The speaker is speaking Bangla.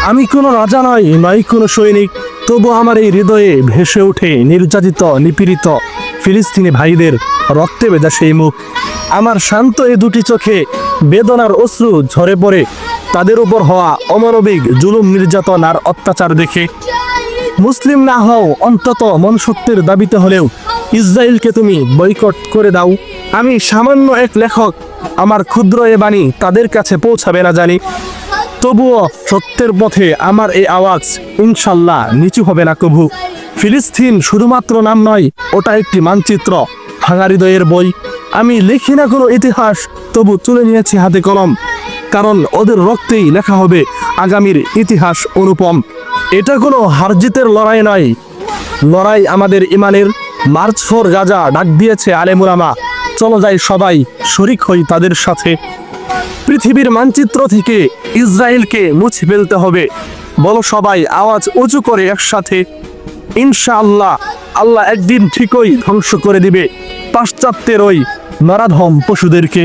আমি কোনো রাজা নয় কোনো সৈনিক, তবু আমার এই হৃদয়ে ভেসে ওঠে নির্যাতিত নিপীড়িত ফিলিস্তিনি ভাইদের রক্তে ভেজা সেই মুখ। আমার শান্ত এই দুটি চোখে বেদনার অশ্রু ঝরে পড়ে তাদের উপর হওয়া অমানবিক জুলুম নির্যাতন আর অত্যাচার দেখে। মুসলিম না হও, অন্তত মনুষ্যত্বের দাবিতে হলেও ইসরায়েলকে তুমি বয়কট করে দাও। আমি সামান্য এক লেখক, আমার ক্ষুদ্র এ বাণী তাদের কাছে পৌঁছাবে না জানি, তবুও সত্যের পথে আমার এই আওয়াজ ইনশাল্লাহ নিচু হবে না কভু। ফিলিস্তিন শুধুমাত্র নাম নয়, ওটা একটি মানচিত্র, ভাঙা হৃদয়ের বই। আমি লিখি না কোনো ইতিহাস, তবু তুলে নিয়েছি হাতে কলম, কারণ ওদের রক্তেই লেখা হবে আগামীর ইতিহাস অনুপম। এটা কোনো হারজিতের লড়াই নয়, লড়াই আমাদের ইমানের। মার্চ ফর গাজা ডাক দিয়েছে আলেমুলামা, চলো যাই সবাই, শরিক হই তাদের সাথে। পৃথিবীর মানচিত্র থেকে ইসরায়েলকে মুছে ফেলতে হবে, বলো সবাই আওয়াজ উঁচু করে একসাথে। ইনশাআল্লাহ আল্লাহ একদিন ঠিকই ধ্বংস করে দিবে পাশ্চাত্যের ওই নরাধম পশুদেরকে।